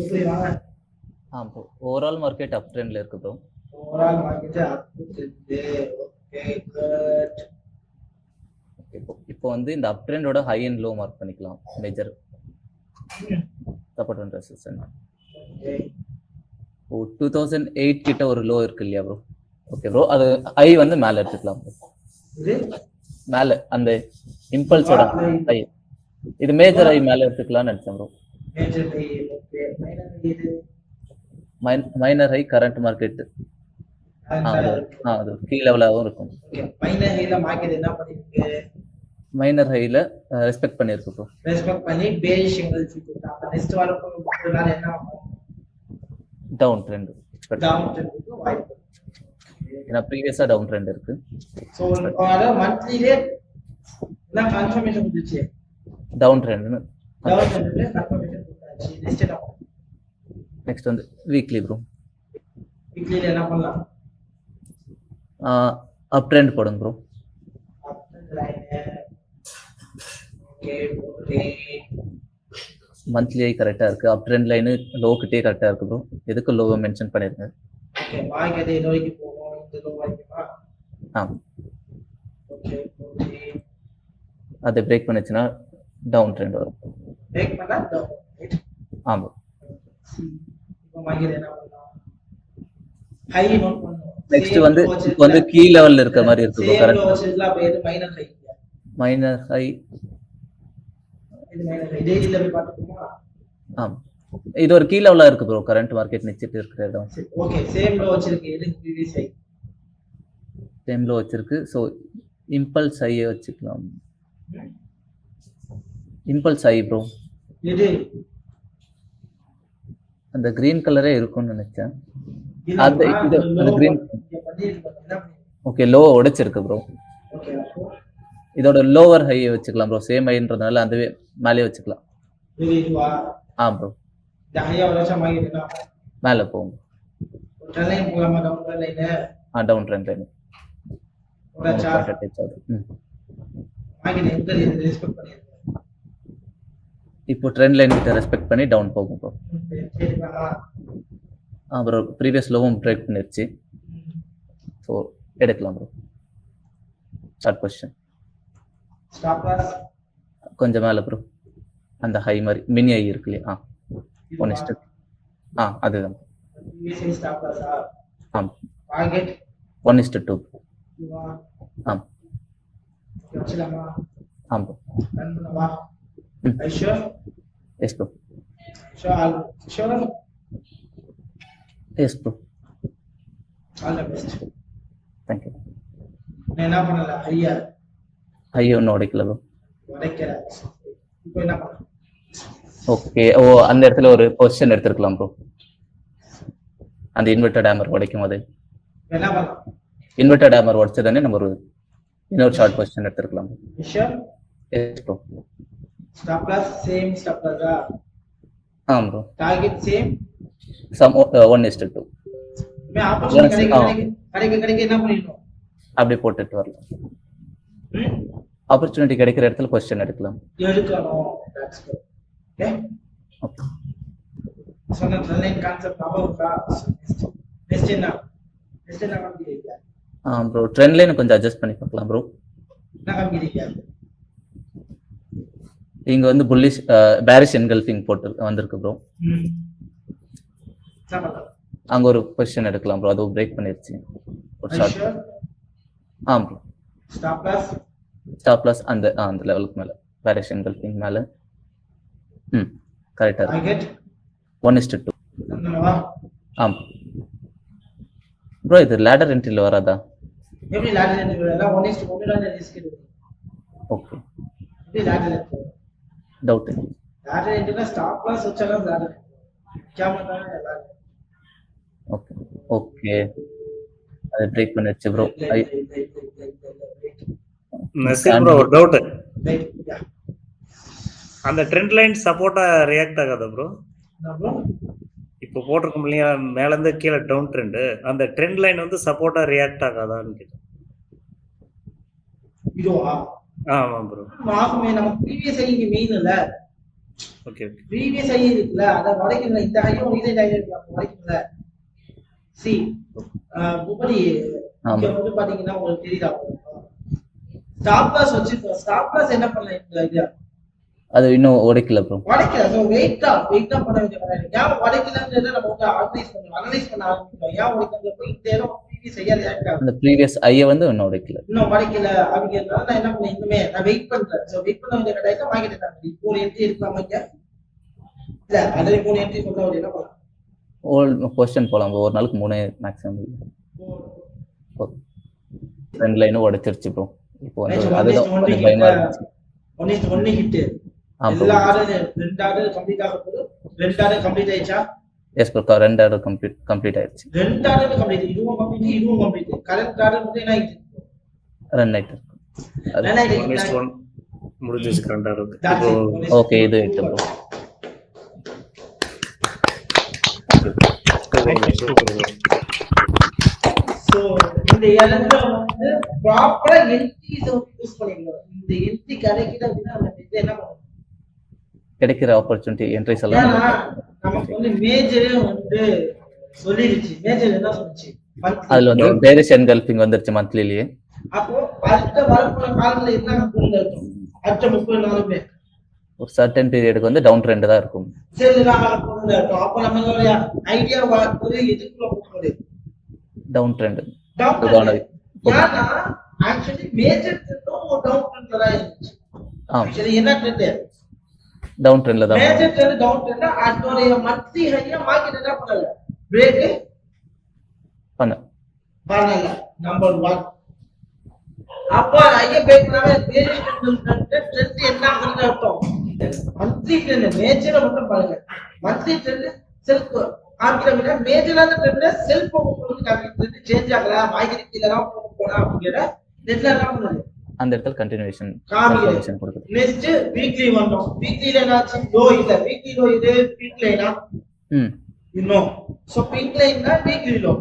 இப்படி வாங்க. Bro overall market up ட்ரெண்ட்ல இருக்கு bro. Overall market up trend. Okay good. இப்போ வந்து இந்த அப் ட்ரெண்டோட ஹை அண்ட் லோ மார்க் பண்ணிக்கலாம். Major support and resistance. Okay. Oh 2008 கிட்ட ஒரு லோ இருக்கு இல்லையா ப்ரோ? ஓகே ப்ரோ, அது ஹை வந்து மேல எடுத்துக்கலாம் ப்ரோ. இது மேல அந்த இம்பல்ஸோட ஹை, இது மேஜர் ஹை மேல எடுத்துக்கலாம்னு நினைச்சேன் bro. Major high. Okay. Minor high இது மைனர் ஹை கரண்ட் மார்க்கெட். அது கீ லெவலாகவும் இருக்கும். ஓகே. மைனர் ஹைல மார்க்கெட் என்ன பண்ணிருக்கு? மைனர் ஹைல ரெஸ்பெக்ட் பண்ணிருக்கு ப்ரோ. ரெஸ்பெக்ட் பண்ணி பேரிஷ் எங்கல்ஸ் கொடுத்தா அப்ப நெக்ஸ்ட் வரப்போ ஒரு நாள் என்ன ஆகும்? Down trend. டவுன் ட்ரெண்ட்க்கு வாய்ப்பு. ஏன்னா ப்ரீவியஸா டவுன் ட்ரெண்ட் இருக்கு. சோ அத மந்த்லிலே என்ன கன்ஃபர்மேஷன் கொடுத்துச்சு? டவுன் டவுன் ட்ரெண்ட்னு. ட்ரெண்ட்ல கன்ஃபர்மேஷன் கொடுத்தாச்சு. நெக்ஸ்ட் என்ன? நெக்ஸ்ட் வந்து வீக்லி ப்ரோ. வீக்லில என்ன பண்ணலாம்? அப் ட்ரெண்ட் போடுங்க bro. Up trend line. Okay okay. Monthly ஐ கரெக்டா இருக்கு. அப் ட்ரெண்ட் லைன் லோ கிட்டே கரெக்டா இருக்கு ப்ரோ. எதுக்கு லோவை மென்ஷன் பண்ணிருங்க. ஓகே. மார்க்கெட் இது வரைக்கும் போகும். இந்த லோ வரைக்குமா? Okay okay. அதை பிரேக் பண்ணுச்சுன்னா டவுன் ட்ரெண்ட் வரும். பிரேக் பண்ணா டவுன் ரைட். ஆமா. இப்போ மார்க்கெட் என்ன பண்ணலாம்? ஹை நோட் பண்ணுவோம். நெக்ஸ்ட் வந்து இப்போ வந்து கீ லெவல்ல இருக்க மாதிரி இருக்கு ப்ரோ. கரெக்ட். வச்சிருக்கலாம். அப்ப இது மைனர் ஹை. மைனர் ஹை இது மைனர் ஹை. டெய்லில போய் பார்த்துக்கோமா? ஆமா, இது ஒரு கீ லெவலா இருக்கு ப்ரோ. கரண்ட் மார்க்கெட் நிச்சிட்டு இருக்கிற இடம். ஓகே. சேம் லோ வச்சிருக்கு. இது ப்ரீவியஸ் ஹை. சேம் லோ வச்சிருக்கு. சோ இம்பல்ஸ் ஹை வச்சுக்கலாம். Impulse high bro. இது அந்த கிரீன் கலரே இருக்கும்னு நினைச்சேன். அது இது அந்த கிரீன். ஓகே, லோ உடைச்சிருக்கு ப்ரோ. ஓகே. இதோட லோவர் ஹை வச்சுக்கலாம் ப்ரோ. சேம் ஹைன்றதுனால அதுவே மேலே வச்சுக்கலாம். இது இதுவா? ப்ரோ. இந்த ஹையா வச்சா மார்க்கெட் என்ன? மேலே போகும். ட்ரெண்ட் லைன் போலாமா? Down trend line. Down trend line. ஓடாச்சா? மார்க்கெட் எங்க ரெஸ்பெக்ட் பண்ணிருக்கு? இப்போ ட்ரெண்ட் லைன் கிட்ட ரெஸ்பெக்ட் பண்ணி டவுன் போகும் ப்ரோ. ப்ரோ ப்ரீவியஸ் லோவும் பிரேக் பண்ணிருச்சு. ஸோ எடுக்கலாம் bro. Short position. Stop loss கொஞ்சம் மேலே ப்ரோ. அந்த ஹை மாதிரி மினி ஐ இருக்கு இல்லையா? 1:2. அதுதான். ஸ்டாப் லாஸா? ஆமாம். டார்கெட் 1:2. ஆமாம். வச்சலாமா? ஆமாம் ப்ரோ. ரன் பண்ணவா? I sure? Yes bro. Sure? Yes bro. All the best. Thank you. நான் என்ன பண்ணல? ஐயோ ஒன்றும் உடைக்கல ப்ரோ. உடைக்கல. இப்போ என்ன பண்ணலாம்? ஓகே. அந்த இடத்துல ஒரு பொசிஷன் எடுத்துருக்கலாம் ப்ரோ. அந்த இன்வெர்டட் ஹேமர் உடைக்கும் போது என்ன பண்ணலாம்? இன்வெர்டட் ஹேமர் உடைச்சதானே நம்ம ஒரு இன்னொரு ஷார்ட் பொசிஷன் எடுத்துருக்கலாம். Sure? Yes bro. Stop loss same stop லாஸா? ஆமாம் bro. Target same? Same 1:2. May opportunity கிடைக்க என்ன பண்ணிடணும்? அப்படியே போட்டுட்டு வரலாம். ஆப்பர்ச்சுனிட்டி கிடைக்கிற இடத்துல பொசிஷன் எடுக்கலாம். எடுக்கணும். That's good. ஓகே. சொன்ன ட்ரெண்ட் கான்செப்ட் அபவுட்டா? நெக்ஸ்ட் என்ன காமிக்கிறீங்க? ப்ரோ ட்ரெண்ட் லைன் கொஞ்சம் அட்ஜஸ்ட் பண்ணி பார்க்கலாம் ப்ரோ. என்ன காமிக்கிறீங்க? இங்க வந்து புல்லிஷ் பேரிஷ் என்கல்ஃபிங் போட்டு வந்திருக்கு ப்ரோ. அங்க ஒரு பொசிஷன் எடுக்கலாம் ப்ரோ. அது பிரேக் பண்ணிருச்சு ஒரு ஷார்ட். ப்ரோ. ஸ்டாப் லாஸ் அந்த லெவலுக்கு மேல பேரிஷ் என்கல்ஃபிங் மேல. கரெக்டா இருக்கு. 1:2. ப்ரோ இது லேடர் என்ட்ரில வராதா? எப்படி லேடர் என்ட்ரி வரல? 1:1 தான் ரிஸ்க் எடுக்கும். ஓகே. எப்படி லேடர் என்ட்ரி? டவுட். லேடர் என்ட்ரினா ஸ்டாப் லாஸ் வச்சாலும் ladder camera ladder. Okay okay. அது பிரேக் பண்ணிருச்சு ப்ரோ. நசீர் ப்ரோ ஒரு டவுட். அந்த ட்ரெண்ட் லைன் சப்போர்ட்டா ரியாக்ட் ஆகாதா ப்ரோ? இப்போ போட்டிருக்கோம் இல்லையா மேல இருந்து கீழே டவுன் ட்ரெண்ட், அந்த ட்ரெண்ட் லைன் வந்து சப்போர்ட்டா ரியாக்ட் ஆகாதான்னு கேட்டேன். இதுவா? ஆமா ப்ரோ. ஆகுமே. நம்ம ப்ரீவியஸ் இங்க மெயின் இல்ல. Okay okay. ப்ரீவியஸ் ஹை இருக்குல்ல அத உடைக்கல, இந்த ஹையும் ரீசெண்ட் ஹை இருக்கு அப்ப உடைக்கல. சி பூபதி இங்க வந்து பாத்தீங்கன்னா உங்களுக்கு தெரியுதா, ஸ்டாப் லாஸ் வச்சிருக்கோம். ஸ்டாப் லாஸ் என்ன பண்ணலாம் இந்த ஐடியா, அது இன்னும் உடைக்கல ப்ரோ. உடைக்கல. சோ வெயிட்டா பண்ண வேண்டிய வேலை. ஏன் உடைக்கலன்றதை நம்ம வந்து அனலைஸ் பண்ண ஆரம்பிக்கிறோம். ஏன் உடைக்கல, போய் இந்த இடம் ப்ரீவியஸ் ஹையா ரியாக்ட் ஆகுது, அந்த ப்ரீவியஸ் ஐய வந்து இன்னும் உடைக்கல, இன்னும் உடைக்கல அப்படிங்கிறதுனால நான் என்ன பண்ணேன், இன்னுமே நான் வெயிட் பண்றேன். சோ வெயிட் பண்ண வேண்டிய கடையில மார்க்கெட் என்ன பண்ணுது, இப்போ ஒரு என்ட்ரி இருக்காம இங்க இல்ல அதே 3 என்ட்ரி கொண்டு வந்து என்ன பண்ணலாம், ஓல்ட் பொசிஷன் போலாம். ஒரு நாளுக்கு 3 மேக்ஸிமம். ட்ரெண்ட் லைனும் உடைச்சிருச்சு ப்ரோ. இப்போ வந்து அதுதான் கொஞ்சம் பயமா இருந்துச்சு. 1:1 ஹிட் எல்லா ஆர்டர் 2 ஆர்டர் கம்ப்ளீட் ஆக போகுது. 2 ஆர்டர் கம்ப்ளீட் ஆயிச்சா? எஸ் ப்ரோ, 2 ஆர்டர் கம்ப்ளீட் ஆயிருச்சு. 2 ஆர்டர் கம்ப்ளீட், இதுவும் கம்ப்ளீட். கரண்ட் ஆர்டர் வந்து என்ன ஆயிடுச்சு, ரன் ஆயிட்டு முடிஞ்சிச்சு கரண்ட் ஆர்டர். ஓகே, இது இட்டு ப்ரோ. சோ இந்த இடத்துல வந்து ப்ராப்பரா என்ட்ரிஸ் யூஸ் பண்ணிக்கணும். இந்த என்ட்ரி கிடைக்குது அப்படின்னா நம்ம இது என்ன பண்ணணும், கிடைக்கிற ஆப்பர்ச்சுனிட்டி என்ட்ரிஸ் எல்லாம் நமக்கு வந்து மேஜரே வந்து சொல்லிருச்சு. மேஜர் என்ன சொல்லுச்சு, அதுல வந்து பேரிஷ் என்கல்ஃபிங் வந்துருச்சு மந்த்லிலேயே. அப்போ அடுத்த வரப்போற காலத்துல என்ன பொருள் இருக்கும், அடுத்த 30 நாளுமே ஒரு சர்டன் பீரியடுக்கு வந்து டவுன் ட்ரெண்ட் தான் இருக்கும். சரி நான் பொருள் இருக்கும். அப்போ நம்மளுடைய ஐடியா வந்து எதுக்குள்ள போகுது, டவுன் ட்ரெண்ட். ஏன்னா ஆக்சுவலி மேஜர் ட்ரெண்டும் ஒரு டவுன் ட்ரெண்ட்ல தான் இருந்துச்சு. ஆக்சுவலி என்ன ட்ரெண்ட், டவுன் ட்ரெண்ட்ல தான். Major trend down trend. அதோட மந்த்லி ஹையா மார்க்கெட் என்ன பண்ணல, பிரேக் பண்ணல. நம்பர் 1. அப்போ ஐயா பிரேக் பண்ணாம பேரிஷ் ட்ரெண்ட் என்ன ஆகுதுன்னு அர்த்தம், மந்த்லி ட்ரெண்ட் மேஜரை மட்டும் பாருங்க. மந்த்லி ட்ரெண்ட் செல்ஃப் ஆகிற மேஜரான ட்ரெண்ட் செல்ஃப் ட்ரெண்ட் சேஞ்ச் ஆகல, மார்க்கெட் கீழ தான் போனா அப்படிங்கிற நெட்ல என்ன பண்ணுது, அந்த இடத்துல கண்டினியூஷன் கொடுக்குது. நெக்ஸ்ட் வீக்லி வந்தோம். வீக்லில என்னாச்சு, லோ இல்ல, வீக்லி லோ இது பீக் லைனா இன்னும். சோ பீக் லைன்னா வீக்லி லோ.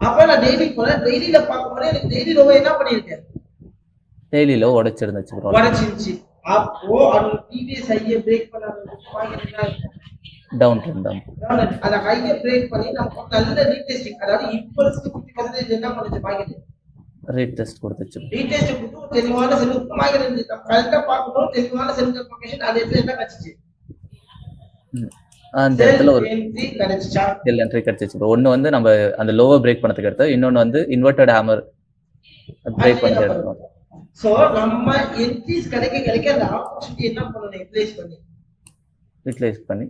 அப்ப நான் டெய்லி போறேன், டெய்லில பாக்கும்போது எனக்கு டெய்லி லோ என்ன பண்ணிருக்கேன், டெய்லி லோ உடைச்சிருந்துச்சு ப்ரோ, உடைச்சிருச்சு. அப்போ அது ப்ரீவியஸ் ஹையை பிரேக் பண்ணாத மார்க்கெட் என்ன ஆகும், டவுன் ட்ரெண்ட் தான். அத ஹையை பிரேக் பண்ணி நம்ம நல்ல ரீடெஸ்டிங், அதாவது இம்பல்ஸ் 50% என்ன பண்ணுச்சு மார்க்கெட், ரீடெஸ்ட் கொடுத்துச்சு. ரீடெஸ்ட் கொடுத்து தெளிவான செல்லுக்கு மார்க்கெட் இருந்துச்சு. நம்ம கரெக்ட்டா பார்க்கும்போது தெளிவான செல் கன்ஃபர்மேஷன் அது என்ன கட்சிச்சு, அந்த இடத்துல ஒரு என்ட்ரி கிடைச்சிச்சா, செல் என்ட்ரி கிடைச்சிச்சு. ஒன்னு வந்து நம்ம அந்த லோவை பிரேக் பண்ணதுக்கு அடுத்து, இன்னொன்னு வந்து இன்வெர்ட்டட் ஹேமர் பிரேக் பண்ணதுக்கு அடுத்து. சோ நம்ம என்ட்ரிஸ் கிடைக்க அந்த ஆப்பர்சூனிட்டி என்ன பண்ணணும், யூட்டிலைஸ் பண்ணி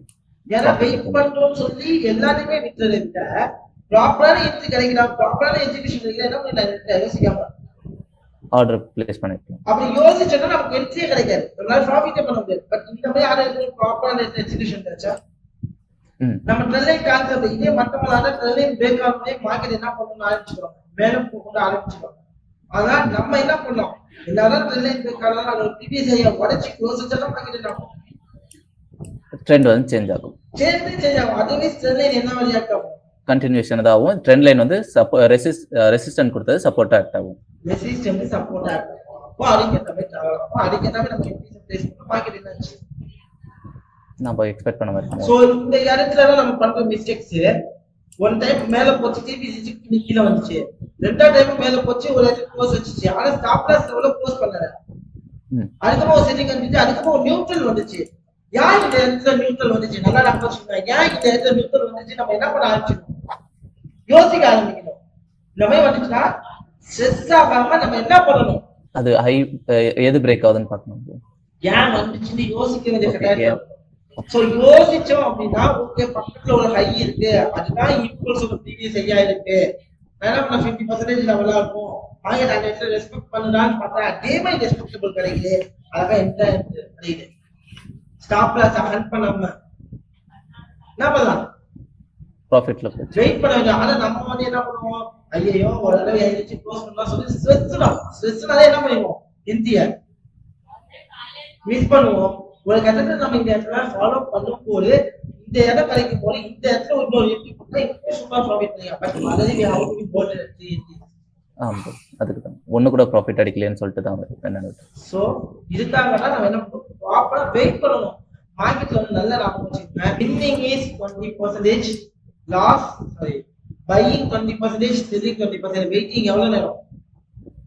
ஏன்னா வெயிட் பண்றோம்னு சொல்லி எல்லாத்தையுமே விட்டுறது விட ப்ராப்பரான என்ட்ரி கிடைக்கலாம், ப்ராப்பரான எக்ஸிகியூஷன் கிடைக்கல, என்ன பண்ணலாம், யோசிக்காம ஆர்டர் பிளேஸ் பண்ணிக்கலாம். அப்படி யோசிச்சோம்னா நமக்கு என்ட்ரியே கிடைக்காது, நம்மளால ப்ராஃபிட்டே பண்ண முடியாது. பட் இந்த மாதிரி ஆர்டர் ப்ராப்பரான எக்ஸிகியூஷன் கிடைச்சா நம்ம ட்ரெல்லைன் கான்செப்ட் இதே மற்றவங்களால ட்ரெல்லைன் பிரேக் ஆகும்போதே மார்க்கெட் என்ன பண்ணணும்னு ஆரம்பிச்சுக்கிறோம், மேலும் போக ஆரம்பிச்சுக்கிறோம். அதனால நம்ம என்ன பண்ணோம், எல்லாரும் ட்ரெல்லைன் பிரேக் ஆகலாம், அதோட ப்ரீவியஸ் ஹையை உடைச்சு க்ளோஸ் வச்சா மார்க்கெட் என்ன ஆகும், ட்ரெண்ட் வந்து சேஞ்ச் ஆகும். அதுவே ட்ரெல்லைன் என்ன ரியாக்ட் ஆகும், கண்டினியூஷன் தான் ஆகும். ட்ரெண்ட் லைன் வந்து ரெசிஸ்டன்ட் கொடுத்தது சப்போர்ட் ஆக்ட் ஆகும். ரெசிஸ்டன்ட் சப்போர்ட் ஆக்ட் ஆகும். அப்போ அதுக்கேற்ற நம்ம இன்க்ரீஸ் பிளேஸ் பண்ணா மார்க்கெட் என்னாச்சு, நம்ம எக்ஸ்பெக்ட் பண்ண மாதிரி. சோ இந்த இடத்துல நம்ம பண்ற மிஸ்டேக்ஸ், ஒன் டைம் மேல போச்சு டிபிசி கீழ வந்துச்சு, ரெண்டாவது டைம் மேல போச்சு ஒரு இடத்துல க்ளோஸ் வச்சிச்சு, ஆனா ஸ்டாப் லாஸ் லெவல்ல க்ளோஸ் பண்ணல. அதுக்கப்புறம் ஒரு செட்டிங் வந்துச்சு, அதுக்கப்புறம் ஒரு நியூட்ரல் வந்துச்சு. ஏன் இந்த இடத்துல நியூட்ரல் வந்துச்சு, நல்லா நம்ம சொல்லுங்க, ஏன் இந்த இடத்துல நியூட்ரல் வந்துச்சு, நம்ம என்ன பண்ண ஆரம்பிச்சிடணும், யோசிக்க ஆரம்பிக்கணும். இந்த மாதிரி வந்துச்சுன்னா ஸ்ட்ரெஸ் ஆகாம நம்ம என்ன பண்ணணும், அது ஹை எது பிரேக் ஆகுதுன்னு பார்க்கணும், ஏன் வந்துச்சுன்னு யோசிக்க வேண்டிய கட்டாயம். சோ யோசிச்சோம் அப்படின்னா ஓகே பக்கத்துல ஒரு ஹை இருக்கு, அதுதான் ஈக்குவல்ஸ் ஆஃப் ப்ரீவியஸ் ஹையா இருக்கு, நான் பண்ண 50% லெவலா இருக்கும், மார்க்கெட் அந்த இடத்துல ரெஸ்பெக்ட் பண்ணுதான்னு பார்த்தா அதே மாதிரி ரெஸ்பெக்டபிள் கிடைக்குது, அழகா என்ட்ரி கிடைக்குது. ஸ்டாப் லாஸ் ஹண்ட் பண்ணாம என்ன பண்ணலாம், ப்ராஃபிட்ல வெயிட் பண்ண வேண்டிய. ஆனா நம்ம வந்து என்ன பண்ணுவோம், ஐயோ ஒரு தடவை எழுதிச்சு க்ளோஸ் பண்ணலாம் சொல்லி ஸ்ட்ரெஸ்னாலே என்ன பண்ணுவோம், இந்தியா மிஸ் பண்ணுவோம். ஒரு கட்டத்துல நம்ம இந்த இடத்துல ஃபாலோ பண்ணும்போது இந்த இடம் கிடைக்கும் போது இந்த இடத்துல இன்னொரு என்ட்ரி பண்ணா இன்னும் சூப்பரா ப்ராஃபிட் பண்ணலாம். But already how to be போட் ஆமா, அதுக்கு தான் ஒண்ணு கூட ப்ராஃபிட் அடிக்கலைன்னு சொல்லிட்டு தான் என்ன. சோ இதுக்காக தான் நம்ம என்ன ப்ராப்பரா வெயிட் பண்ணணும். மார்க்கெட்ல வந்து நல்ல லாபம் வச்சிருக்கேன். Winning is 20%, loss sorry buying 20%, selling 20%. Waiting எவ்வளவு நேரம்?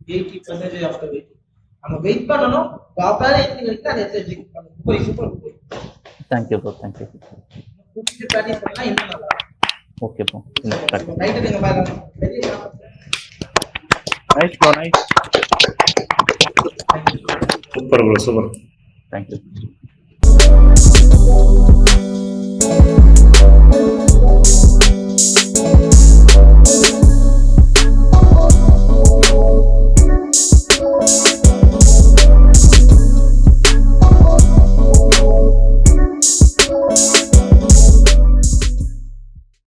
80% ஆஃப்டர் வெயிட்டிங். நம்ம வெயிட் பண்ணனும். ப்ராப்பரா என்ட்ரி எடுத்து அதை எக்ஸிக்யூட் பண்ணனும். Super. Thank you bro, thank you. கூப்பிட்டு பிராக்டிஸ் பண்ணா இன்னும் நல்லா இருக்கும். ஓகே ப்ரோ, இந்த ரைட் நீங்க பாருங்க. Very nice bro, nice. Super bro, super. Thank you.